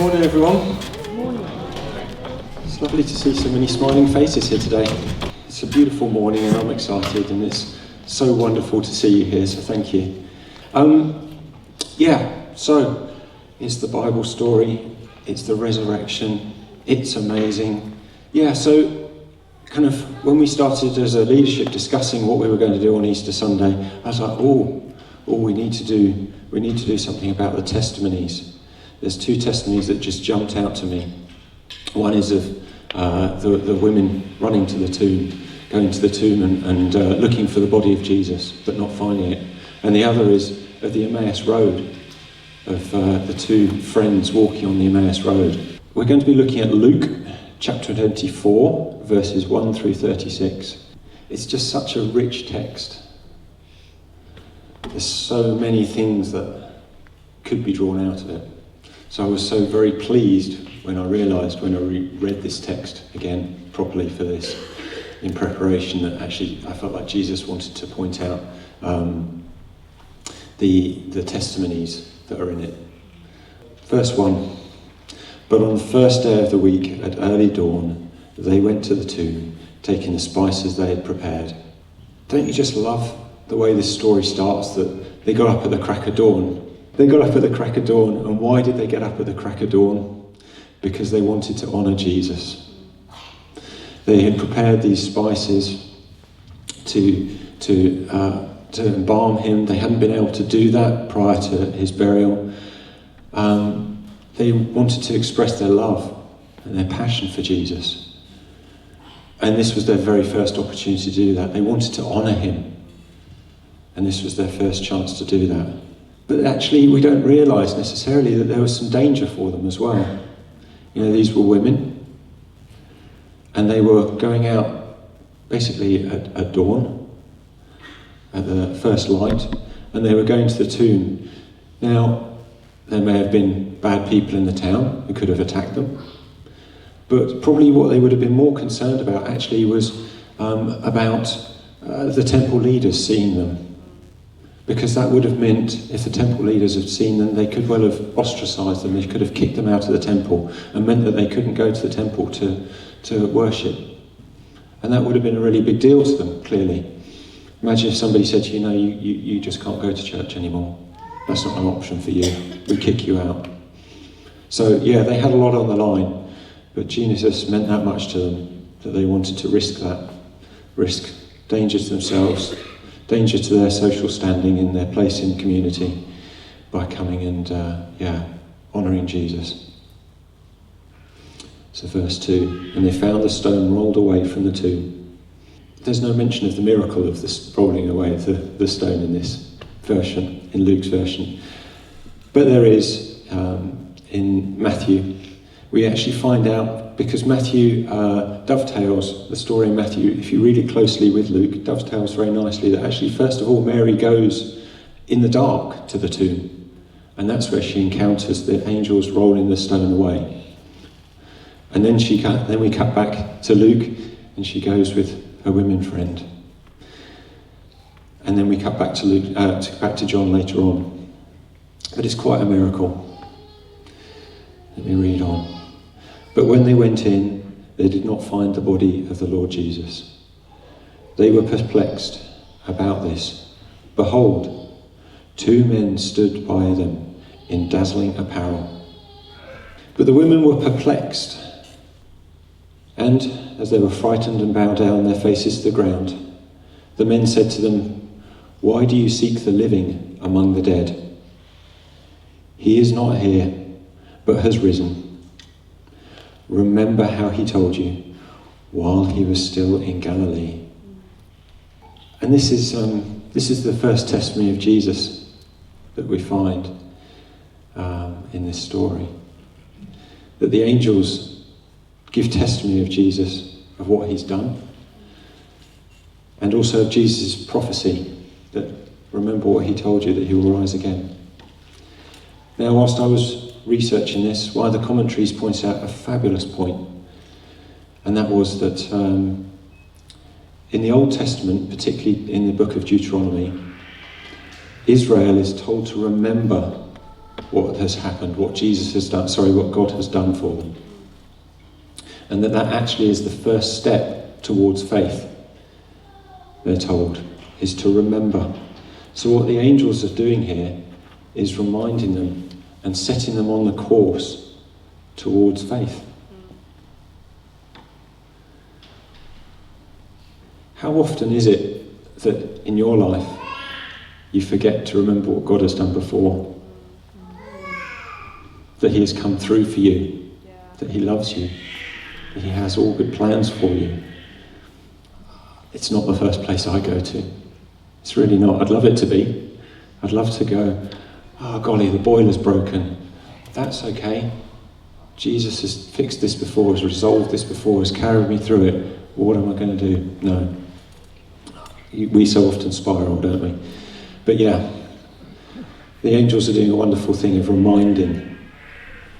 Morning, everyone. It's lovely to see so many smiling faces here today. It's a beautiful morning and I'm excited, and it's so wonderful to see you here, so thank you. So it's the Bible story, it's the resurrection, it's amazing. So kind of when we started as a leadership discussing what we were going to do on Easter Sunday, I was like, we need to do something about the testimonies. There's two testimonies that just jumped out to me. One is of the women running to the tomb, going to the tomb and looking for the body of Jesus, but not finding it. And the other is of the Emmaus Road, of the two friends walking on the Emmaus Road. We're going to be looking at Luke chapter 24, verses 1 through 36. It's just such a rich text. There's so many things that could be drawn out of it. So I was so very pleased when I realised, when I read this text again properly for this, in preparation, that actually I felt like Jesus wanted to point out the testimonies that are in it. Verse 1, but on the first day of the week at early dawn, they went to the tomb, taking the spices they had prepared. Don't you just love the way this story starts, that they got up at the crack of dawn? They got up at the crack of dawn, and why did they get up at the crack of dawn? Because they wanted to honour Jesus. They had prepared these spices to embalm him. They hadn't been able to do that prior to his burial. They wanted to express their love and their passion for Jesus. And this was their very first opportunity to do that. They wanted to honour him. And this was their first chance to do that. But actually, we don't realise necessarily that there was some danger for them as well. You know, these were women, and they were going out basically at dawn, at the first light, and they were going to the tomb. Now, there may have been bad people in the town who could have attacked them, but probably what they would have been more concerned about actually was about the temple leaders seeing them. Because that would have meant, if the temple leaders had seen them, they could well have ostracised them, they could have kicked them out of the temple, and meant that they couldn't go to the temple to worship. And that would have been a really big deal to them, clearly. Imagine if somebody said to you, no, you just can't go to church anymore. That's not an option for you. We kick you out. So they had a lot on the line, but Jesus meant that much to them, that they wanted to risk that. Risk danger to themselves, danger to their social standing in their place in the community, by coming and honouring Jesus. So verse 2, and they found the stone rolled away from the tomb. There's no mention of the miracle of this rolling away of the stone in this version, in Luke's version. But there is in Matthew. We actually find out, because Matthew dovetails the story in Matthew, if you read it closely with Luke, dovetails very nicely that actually, first of all, Mary goes in the dark to the tomb, and that's where she encounters the angels rolling the stone away. And then we cut back to Luke, and she goes with her women friend. And then we cut back to back to John later on. But it's quite a miracle. Let me read on. But when they went in, they did not find the body of the Lord Jesus. They were perplexed about this. Behold, two men stood by them in dazzling apparel. But the women were perplexed, and as they were frightened and bowed down their faces to the ground, the men said to them, why do you seek the living among the dead? He is not here, but has risen. Remember how he told you while he was still in Galilee. And this is the first testimony of Jesus that we find in this story. That the angels give testimony of Jesus, of what he's done, and also of Jesus' prophecy, that remember what he told you, that he will rise again. Now, whilst I was researching this, one of the commentaries points out a fabulous point, and that was that in the Old Testament, particularly in the book of Deuteronomy, Israel is told to remember what has happened, what Jesus has done, what God has done for them. And that actually is the first step towards faith, they're told, is to remember. So what the angels are doing here is reminding them and setting them on the course towards faith. How often is it that in your life you forget to remember what God has done before? That he has come through for you, that he loves you, that he has all good plans for you. It's not the first place I go to. It's really not. I'd love it to be. I'd love to go, oh golly, the boiler's broken. That's okay. Jesus has fixed this before, has resolved this before, has carried me through it. What am I going to do? No. We so often spiral, don't we? But yeah, the angels are doing a wonderful thing of reminding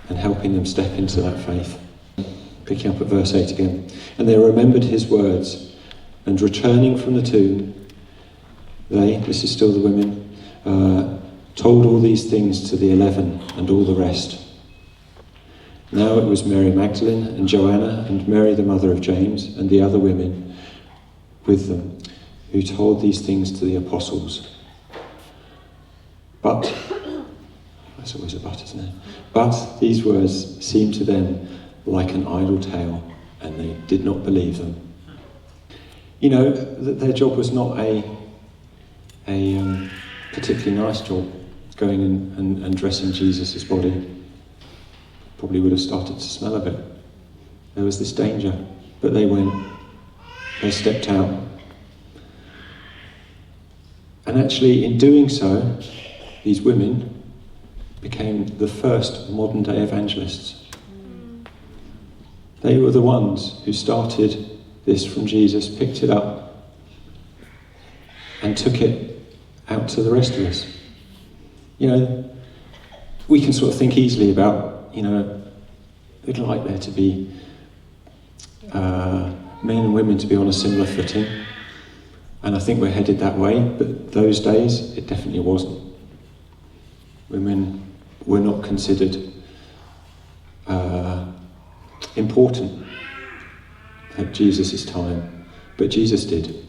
and helping them step into that faith. Picking up at verse 8 again. And they remembered his words, and returning from the tomb, they, this is still the women, told all these things to the 11 and all the rest. Now it was Mary Magdalene and Joanna and Mary the mother of James and the other women with them who told these things to the apostles. But, that's always a but, isn't it? But these words seemed to them like an idle tale, and they did not believe them. You know, their job was not a particularly nice job, going and dressing Jesus' body. Probably would have started to smell a bit. There was this danger, but they went, they stepped out. And actually, in doing so, these women became the first modern day evangelists. They were the ones who started this from Jesus, picked it up, and took it out to the rest of us. You know, we can sort of think easily about, you know, we'd like there to be men and women to be on a similar footing, and I think we're headed that way, but those days it definitely wasn't. Women were not considered important at Jesus' time, but Jesus did.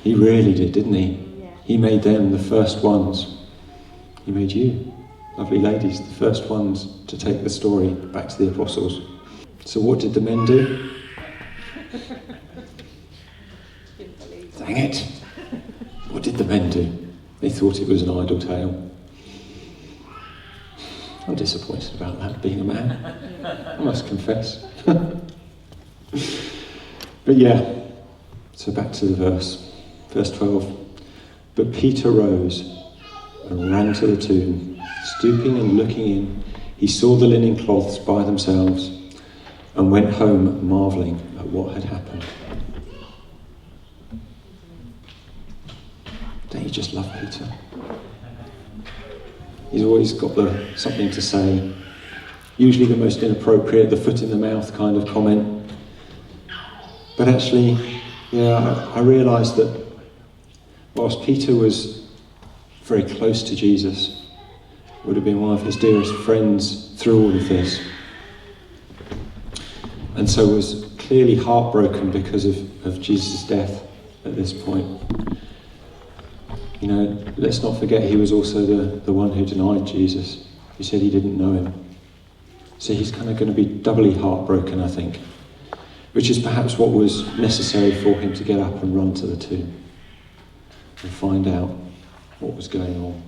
He really did, didn't he? He made them the first ones. He made you, lovely ladies, the first ones to take the story back to the apostles. So what did the men do? Dang it! What did the men do? They thought it was an idle tale. I'm disappointed about that, being a man. I must confess. But yeah, so back to the verse. Verse 12. But Peter rose and ran to the tomb. Stooping and looking in, he saw the linen cloths by themselves and went home marvelling at what had happened. Don't you just love Peter? He's always got something to say. Usually the most inappropriate, the foot in the mouth kind of comment. But actually, yeah, I realised that whilst Peter was very close to Jesus, would have been one of his dearest friends through all of this, and so was clearly heartbroken because of Jesus' death at this point. You know, let's not forget he was also the one who denied Jesus. He said he didn't know him. So he's kind of going to be doubly heartbroken, I think, which is perhaps what was necessary for him to get up and run to the tomb and find out what was going on.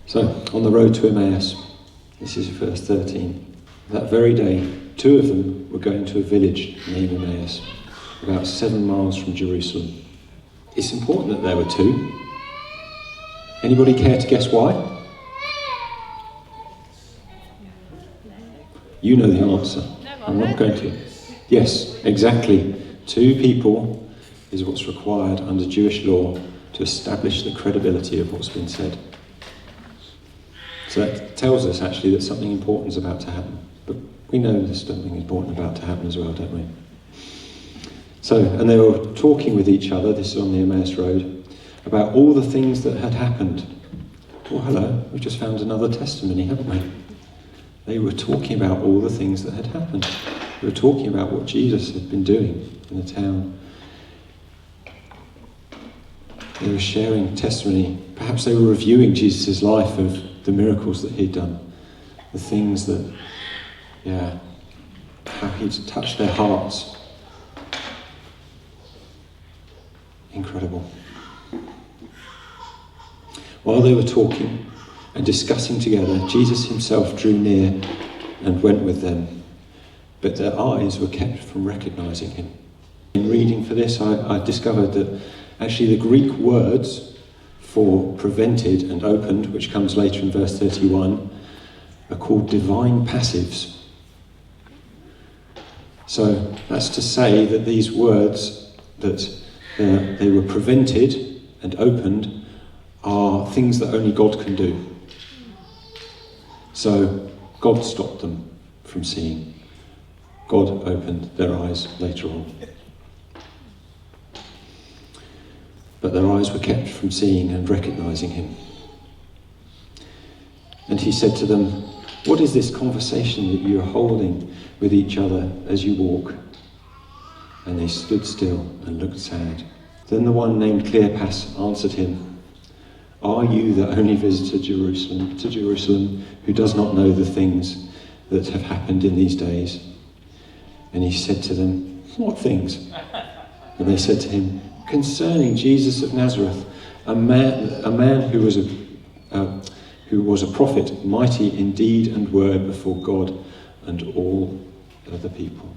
So, on the road to Emmaus, this is verse 13. That very day, 2 of them were going to a village named Emmaus, about 7 miles from Jerusalem. It's important that there were 2. Anybody care to guess why? You know the answer. I'm not going to. Yes, exactly. 2 people is what's required under Jewish law to establish the credibility of what's been said. So that tells us actually that something important is about to happen. But we know there's something important about to happen as well, don't we? So, and they were talking with each other, this is on the Emmaus Road, about all the things that had happened. well, hello, we've just found another testimony, haven't we? They were talking about all the things that had happened. They were talking about what Jesus had been doing in the town. They were sharing testimony. Perhaps they were reviewing Jesus' life of the miracles that he'd done. The things that, how he'd touched their hearts. Incredible. While they were talking and discussing together, Jesus himself drew near and went with them, but their eyes were kept from recognizing him. In reading for this, I discovered that actually the Greek words for prevented and opened, which comes later in verse 31, are called divine passives. So that's to say that these words, that they were prevented and opened, are things that only God can do. So God stopped them from seeing. God opened their eyes later on. But their eyes were kept from seeing and recognizing him. And he said to them, "What is this conversation that you are holding with each other as you walk?" And they stood still and looked sad. Then the one named Cleopas answered him, "Are you the only visitor to Jerusalem who does not know the things that have happened in these days?" And he said to them, "What things?" And they said to him, "Concerning Jesus of Nazareth, a man who was a prophet, mighty in deed and word before God and all other people."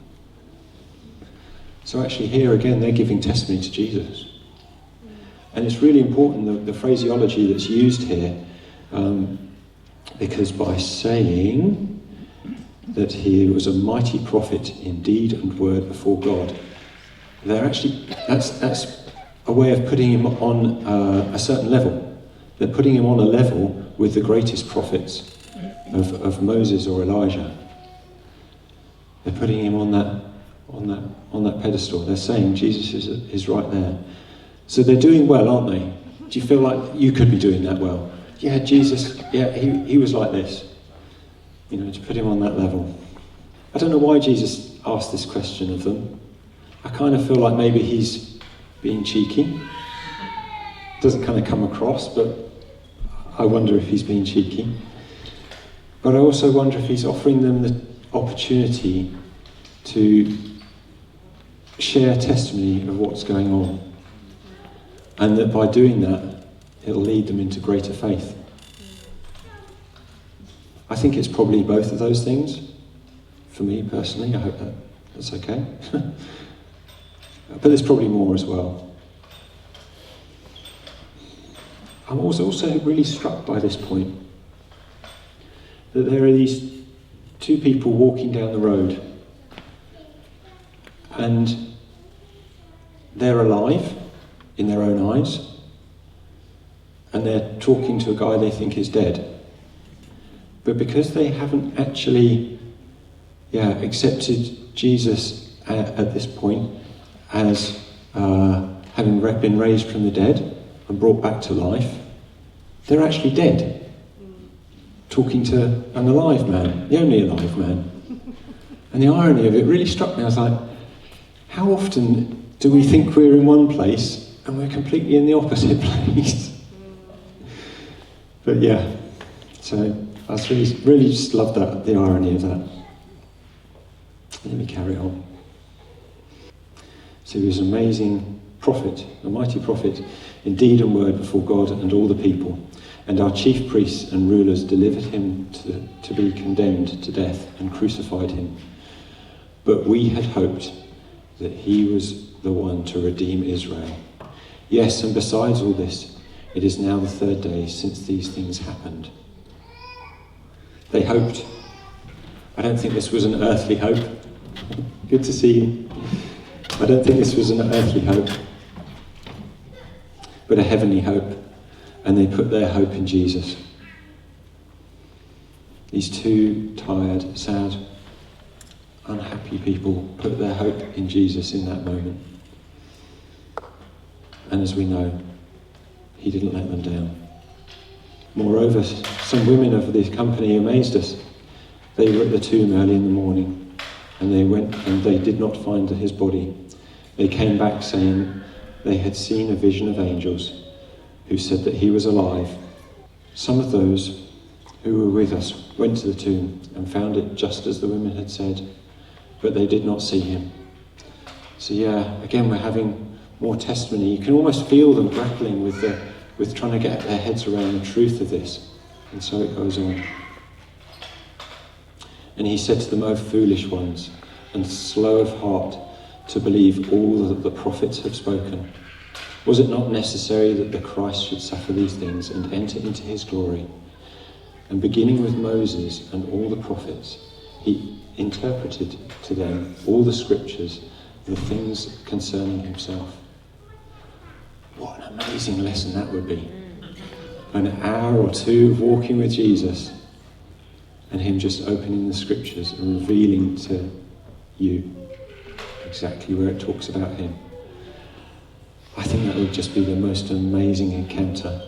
So actually here again, they're giving testimony to Jesus. And it's really important, the phraseology that's used here, because by saying that he was a mighty prophet in deed and word before God, they're actually, that's a way of putting him on a certain level. They're putting him on a level with the greatest prophets of Moses or Elijah. They're putting him on that pedestal. They're saying Jesus is right there. So they're doing well, aren't they? Do you feel like you could be doing that well? Yeah, Jesus, he was like this. To put him on that level. I don't know why Jesus asked this question of them. I kind of feel like maybe he's being cheeky. Doesn't kind of come across, but I wonder if he's being cheeky. But I also wonder if he's offering them the opportunity to share testimony of what's going on. And that by doing that, it'll lead them into greater faith. I think it's probably both of those things. For me personally, I hope that's okay. But there's probably more as well. I was also really struck by this point. That there are these two people walking down the road. And they're alive in their own eyes. And they're talking to a guy they think is dead. But because they haven't actually accepted Jesus at this point as having been raised from the dead and brought back to life, they're actually dead. Talking to an alive man, the only alive man. And the irony of it really struck me. I was like, how often do we think we're in one place and we're completely in the opposite place? But so I really just loved that, the irony of that. Let me carry on. So he was an amazing prophet, a mighty prophet, in deed and word before God and all the people. And our chief priests and rulers delivered him to be condemned to death and crucified him. But we had hoped that he was the one to redeem Israel. Yes, and besides all this, it is now the third day since these things happened. They hoped. I don't think this was an earthly hope. Good to see you. I don't think this was an earthly hope, but a heavenly hope. And they put their hope in Jesus. These two tired, sad, unhappy people put their hope in Jesus in that moment. And as we know, he didn't let them down. Moreover, some women of the company amazed us. They were at the tomb early in the morning, and they went and they did not find his body. They came back saying they had seen a vision of angels who said that he was alive. Some of those who were with us went to the tomb and found it just as the women had said, but they did not see him. So again, we're having more testimony. You can almost feel them grappling with trying to get their heads around the truth of this. And so it goes on. And he said to them, O foolish ones, and slow of heart to believe all that the prophets have spoken. Was it not necessary that the Christ should suffer these things and enter into his glory? And beginning with Moses and all the prophets, he interpreted to them all the scriptures, the things concerning himself. What an amazing lesson that would be. An hour or two of walking with Jesus and him just opening the scriptures and revealing to you exactly where it talks about him. I think that would just be the most amazing encounter.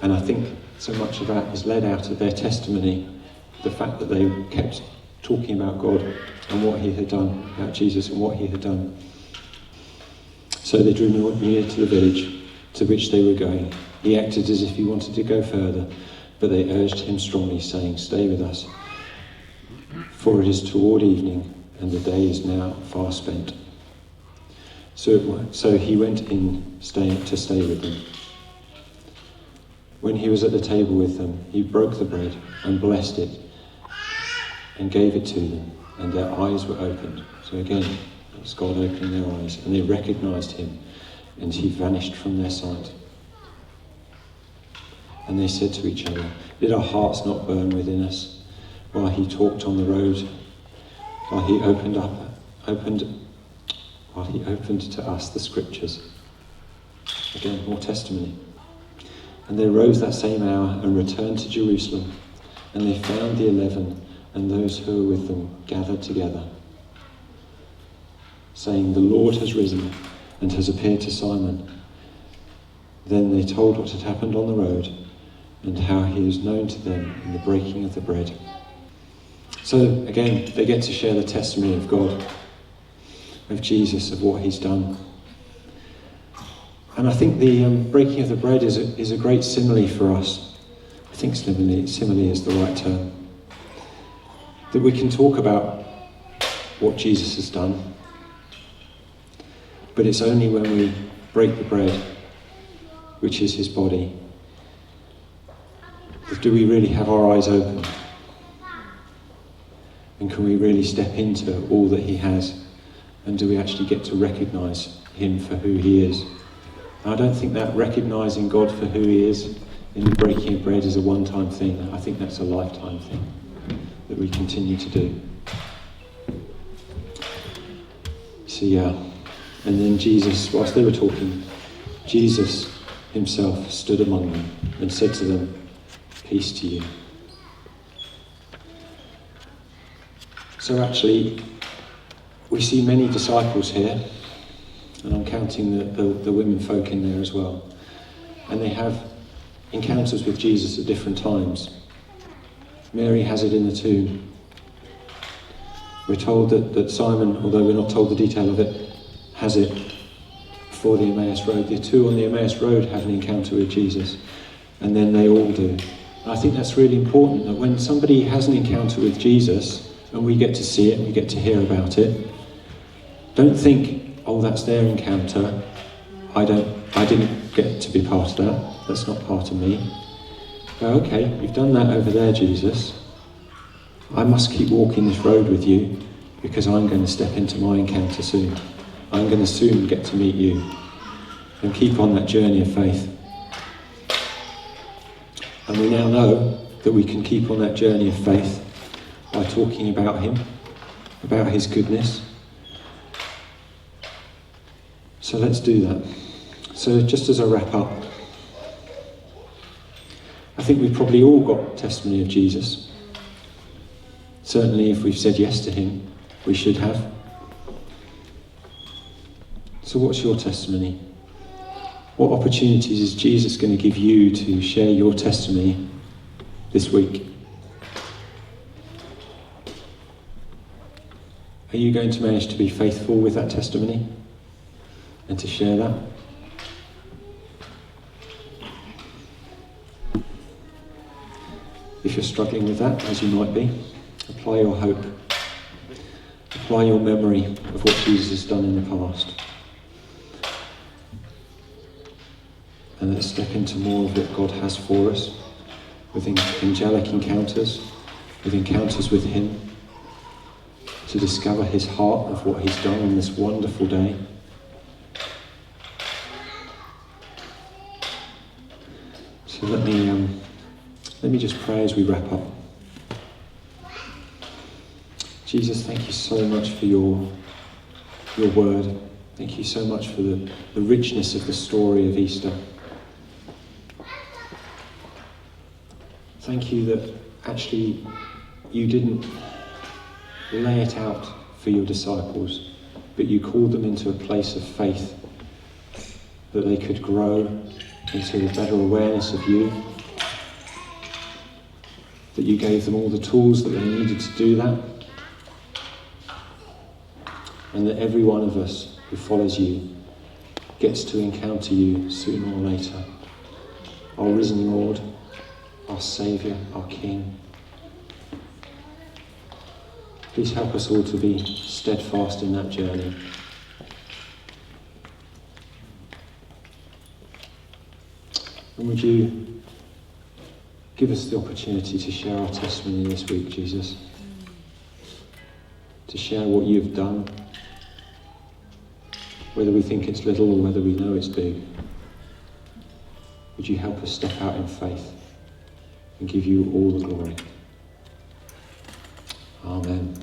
And I think so much of that is led out of their testimony, the fact that they kept talking about God and what he had done, about Jesus and what he had done. So they drew near to the village to which they were going. He acted as if he wanted to go further, but they urged him strongly, saying, Stay with us, for it is toward evening, and the day is now far spent. So he went in to stay with them. When he was at the table with them, he broke the bread and blessed it and gave it to them, and their eyes were opened. So again, it's God opening their eyes, and they recognized him, and he vanished from their sight. And they said to each other, Did our hearts not burn within us while he talked on the road, while he opened to us the scriptures? Again, more testimony. And they rose that same hour and returned to Jerusalem, and they found the 11 and those who were with them gathered together, saying, The Lord has risen and has appeared to Simon. Then they told what had happened on the road and how he was known to them in the breaking of the bread. So again, they get to share the testimony of God, of Jesus, of what he's done. And I think the breaking of the bread is a great simile for us. I think simile is the right term. That we can talk about what Jesus has done, but it's only when we break the bread, which is his body, that do we really have our eyes open, and can we really step into all that he has, and do we actually get to recognise him for who he is? And I don't think that recognising God for who he is in the breaking of bread is a one-time thing. I think that's a lifetime thing that we continue to do. So and then Jesus, whilst they were talking, Jesus himself stood among them and said to them, Peace to you. So actually, we see many disciples here, and I'm counting the women folk in there as well, and they have encounters with Jesus at different times. Mary has it in the tomb. We're told that Simon, although we're not told the detail of it, has it before the Emmaus Road. The two on the Emmaus Road have an encounter with Jesus, and then they all do. And I think that's really important, that when somebody has an encounter with Jesus, and we get to see it, and we get to hear about it, don't think, oh, that's their encounter. I didn't get to be part of that. That's not part of me. Go, okay, you've done that over there, Jesus. I must keep walking this road with you, because I'm going to step into my encounter soon. I'm going to soon get to meet you. And keep on that journey of faith. And we now know that we can keep on that journey of faith by talking about him, about his goodness. So let's do that. So just as I wrap up, I think we've probably all got testimony of Jesus. Certainly if we've said yes to him, we should have. So what's your testimony? What opportunities is Jesus going to give you to share your testimony this week? Are you going to manage to be faithful with that testimony and to share that? If you're struggling with that, as you might be, apply your hope. Apply your memory of what Jesus has done in the past. And let's step into more of what God has for us, with angelic encounters, with encounters with him, to discover his heart of what he's done on this wonderful day. So let me just pray as we wrap up. Jesus, thank you so much for your word. Thank you so much for the richness of the story of Easter. Thank you that actually you didn't lay it out for your disciples, but you called them into a place of faith that they could grow into a better awareness of you, that you gave them all the tools that they needed to do that, and that every one of us who follows you gets to encounter you sooner or later. Our risen Lord, our Saviour, our King. Please help us all to be steadfast in that journey. And would you give us the opportunity to share our testimony this week, Jesus? To share what you've done, whether we think it's little or whether we know it's big. Would you help us step out in faith and give you all the glory? Amen.